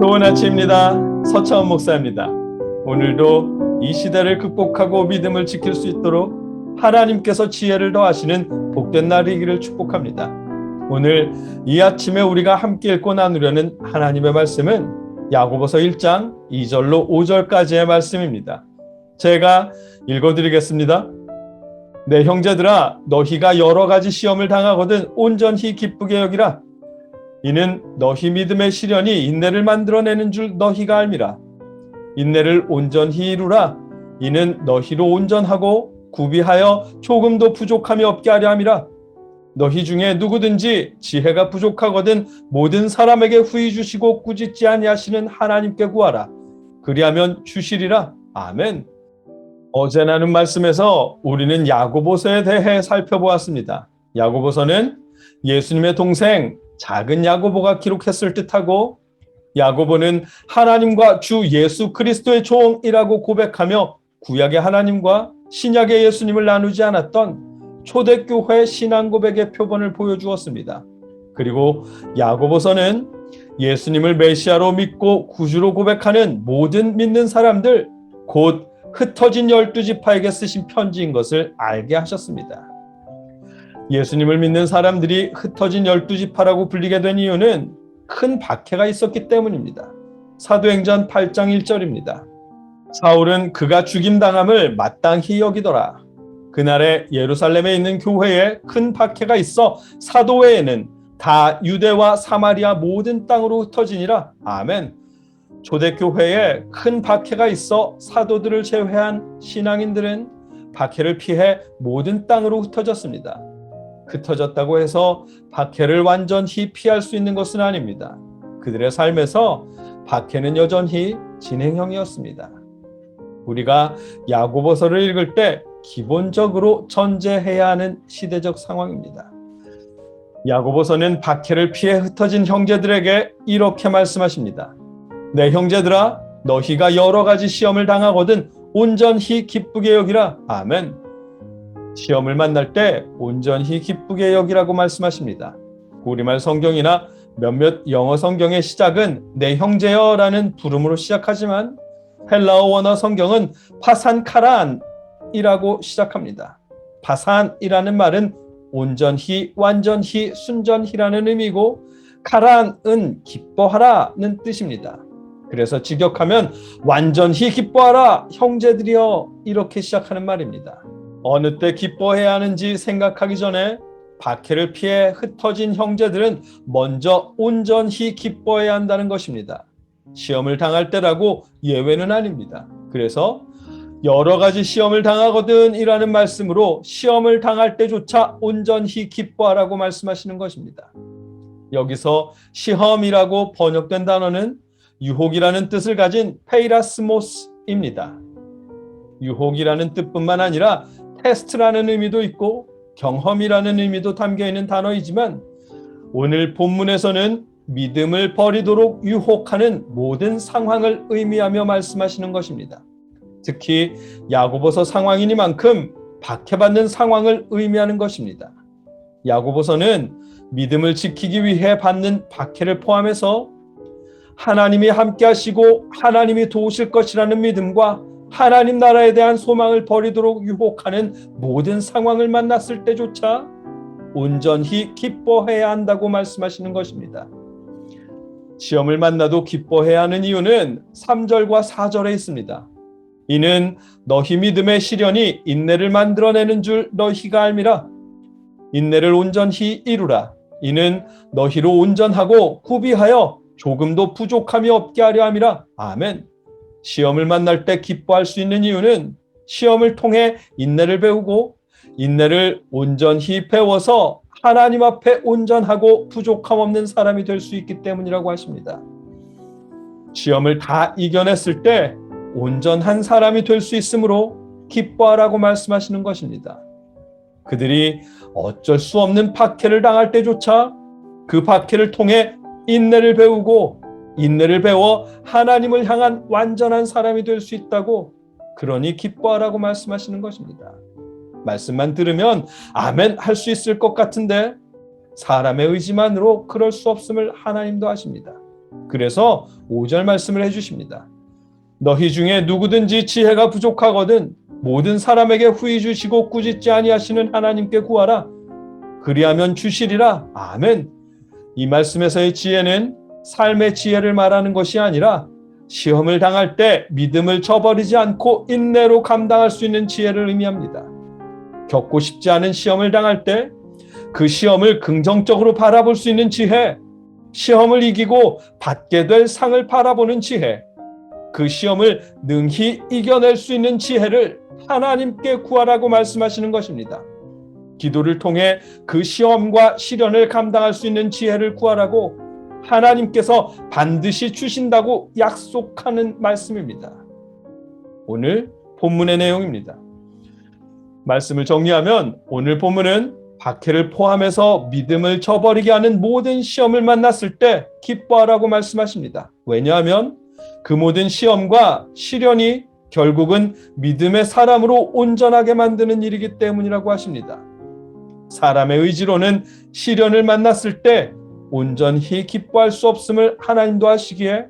좋은 아침입니다. 서차원 목사입니다. 오늘도 이 시대를 극복하고 믿음을 지킬 수 있도록 하나님께서 지혜를 더하시는 복된 날이기를 축복합니다. 오늘 이 아침에 우리가 함께 읽고 나누려는 하나님의 말씀은 야고보서 1장 2절로 5절까지의 말씀입니다. 제가 읽어드리겠습니다. 내 형제들아, 너희가 여러 가지 시험을 당하거든 온전히 기쁘게 여기라. 이는 너희 믿음의 시련이 인내를 만들어내는 줄 너희가 알미라. 인내를 온전히 이루라. 이는 너희로 온전하고 구비하여 조금도 부족함이 없게 하려 함이라. 너희 중에 누구든지 지혜가 부족하거든 모든 사람에게 후히 주시고 꾸짖지 아니하시는 하나님께 구하라. 그리하면 주시리라. 아멘. 어제 나눈 말씀에서 우리는 야고보서에 대해 살펴보았습니다. 야고보서는 예수님의 동생 작은 야고보가 기록했을 듯하고, 야고보는 하나님과 주 예수 그리스도의 종이라고 고백하며 구약의 하나님과 신약의 예수님을 나누지 않았던 초대교회 신앙 고백의 표본을 보여주었습니다. 그리고 야고보서는 예수님을 메시아로 믿고 구주로 고백하는 모든 믿는 사람들, 곧 흩어진 12지파에게 쓰신 편지인 것을 알게 하셨습니다. 예수님을 믿는 사람들이 흩어진 12지파라고 불리게 된 이유는 큰 박해가 있었기 때문입니다. 사도행전 8장 1절입니다. 사울은 그가 죽임당함을 마땅히 여기더라. 그날에 예루살렘에 있는 교회에 큰 박해가 있어 사도 외에는 다 유대와 사마리아 모든 땅으로 흩어지니라. 아멘. 초대교회에 큰 박해가 있어 사도들을 제외한 신앙인들은 박해를 피해 모든 땅으로 흩어졌습니다. 흩어졌다고 해서 박해를 완전히 피할 수 있는 것은 아닙니다. 그들의 삶에서 박해는 여전히 진행형이었습니다. 우리가 야고보서를 읽을 때 기본적으로 전제해야 하는 시대적 상황입니다. 야고보서는 박해를 피해 흩어진 형제들에게 이렇게 말씀하십니다. 내 형제들아, 너희가 여러 가지 시험을 당하거든 온전히 기쁘게 여기라. 아멘. 시험을 만날 때 온전히 기쁘게 여기라고 말씀하십니다. 우리말 성경이나 몇몇 영어 성경의 시작은 내 형제여라는 부름으로 시작하지만 헬라어 원어 성경은 파산카란이라고 시작합니다. 파산이라는 말은 온전히, 완전히, 순전히라는 의미고, 카란은 기뻐하라는 뜻입니다. 그래서 직역하면 완전히 기뻐하라 형제들이여, 이렇게 시작하는 말입니다. 어느 때 기뻐해야 하는지 생각하기 전에 박해를 피해 흩어진 형제들은 먼저 온전히 기뻐해야 한다는 것입니다. 시험을 당할 때라고 예외는 아닙니다. 그래서 여러 가지 시험을 당하거든 이라는 말씀으로 시험을 당할 때조차 온전히 기뻐하라고 말씀하시는 것입니다. 여기서 시험이라고 번역된 단어는 유혹이라는 뜻을 가진 페이라스모스입니다. 유혹이라는 뜻뿐만 아니라 테스트라는 의미도 있고 경험이라는 의미도 담겨있는 단어이지만, 오늘 본문에서는 믿음을 버리도록 유혹하는 모든 상황을 의미하며 말씀하시는 것입니다. 특히 야고보서 상황이니만큼 박해받는 상황을 의미하는 것입니다. 야고보서는 믿음을 지키기 위해 받는 박해를 포함해서 하나님이 함께 하시고 하나님이 도우실 것이라는 믿음과 하나님 나라에 대한 소망을 버리도록 유혹하는 모든 상황을 만났을 때조차 온전히 기뻐해야 한다고 말씀하시는 것입니다. 시험을 만나도 기뻐해야 하는 이유는 3절과 4절에 있습니다. 이는 너희 믿음의 시련이 인내를 만들어내는 줄 너희가 알미라. 인내를 온전히 이루라. 이는 너희로 온전하고 구비하여 조금도 부족함이 없게 하려 함이라. 아멘. 시험을 만날 때 기뻐할 수 있는 이유는 시험을 통해 인내를 배우고, 인내를 온전히 배워서 하나님 앞에 온전하고 부족함 없는 사람이 될 수 있기 때문이라고 하십니다. 시험을 다 이겨냈을 때 온전한 사람이 될 수 있으므로 기뻐하라고 말씀하시는 것입니다. 그들이 어쩔 수 없는 박해를 당할 때조차 그 박해를 통해 인내를 배우고, 인내를 배워 하나님을 향한 완전한 사람이 될 수 있다고, 그러니 기뻐하라고 말씀하시는 것입니다. 말씀만 들으면 아멘 할 수 있을 것 같은데 사람의 의지만으로 그럴 수 없음을 하나님도 아십니다. 그래서 5절 말씀을 해주십니다. 너희 중에 누구든지 지혜가 부족하거든 모든 사람에게 후히 주시고 꾸짖지 아니하시는 하나님께 구하라. 그리하면 주시리라. 아멘. 이 말씀에서의 지혜는 삶의 지혜를 말하는 것이 아니라 시험을 당할 때 믿음을 저버리지 않고 인내로 감당할 수 있는 지혜를 의미합니다. 겪고 싶지 않은 시험을 당할 때 그 시험을 긍정적으로 바라볼 수 있는 지혜, 시험을 이기고 받게 될 상을 바라보는 지혜, 그 시험을 능히 이겨낼 수 있는 지혜를 하나님께 구하라고 말씀하시는 것입니다. 기도를 통해 그 시험과 시련을 감당할 수 있는 지혜를 구하라고 하나님께서 반드시 주신다고 약속하는 말씀입니다. 오늘 본문의 내용입니다. 말씀을 정리하면 오늘 본문은 박해를 포함해서 믿음을 저버리게 하는 모든 시험을 만났을 때 기뻐하라고 말씀하십니다. 왜냐하면 그 모든 시험과 시련이 결국은 믿음의 사람으로 온전하게 만드는 일이기 때문이라고 하십니다. 사람의 의지로는 시련을 만났을 때 온전히 기뻐할 수 없음을 하나님도 아시기에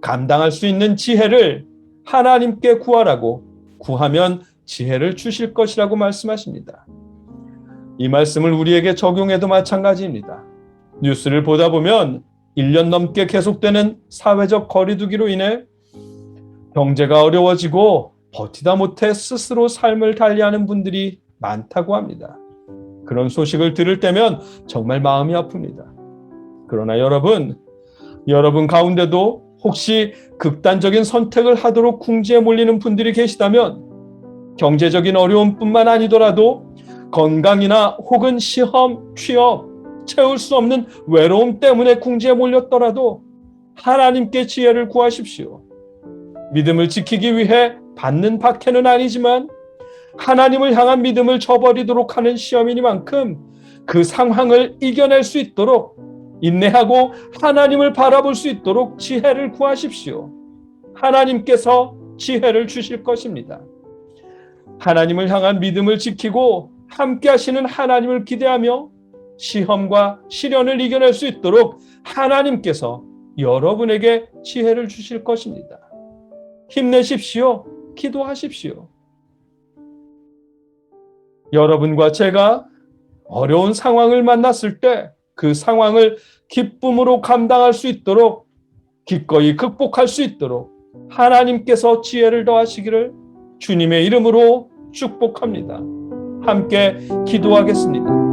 감당할 수 있는 지혜를 하나님께 구하라고, 구하면 지혜를 주실 것이라고 말씀하십니다. 이 말씀을 우리에게 적용해도 마찬가지입니다. 뉴스를 보다 보면 1년 넘게 계속되는 사회적 거리두기로 인해 경제가 어려워지고 버티다 못해 스스로 삶을 달리하는 분들이 많다고 합니다. 그런 소식을 들을 때면 정말 마음이 아픕니다. 그러나 여러분 가운데도 혹시 극단적인 선택을 하도록 궁지에 몰리는 분들이 계시다면 경제적인 어려움뿐만 아니더라도 건강이나 혹은 시험, 취업, 채울 수 없는 외로움 때문에 궁지에 몰렸더라도 하나님께 지혜를 구하십시오. 믿음을 지키기 위해 받는 박해는 아니지만 하나님을 향한 믿음을 저버리도록 하는 시험이니만큼 그 상황을 이겨낼 수 있도록 인내하고 하나님을 바라볼 수 있도록 지혜를 구하십시오. 하나님께서 지혜를 주실 것입니다. 하나님을 향한 믿음을 지키고 함께 하시는 하나님을 기대하며 시험과 시련을 이겨낼 수 있도록 하나님께서 여러분에게 지혜를 주실 것입니다. 힘내십시오. 기도하십시오. 여러분과 제가 어려운 상황을 만났을 때 그 상황을 기쁨으로 감당할 수 있도록, 기꺼이 극복할 수 있도록 하나님께서 지혜를 더하시기를 주님의 이름으로 축복합니다. 함께 기도하겠습니다.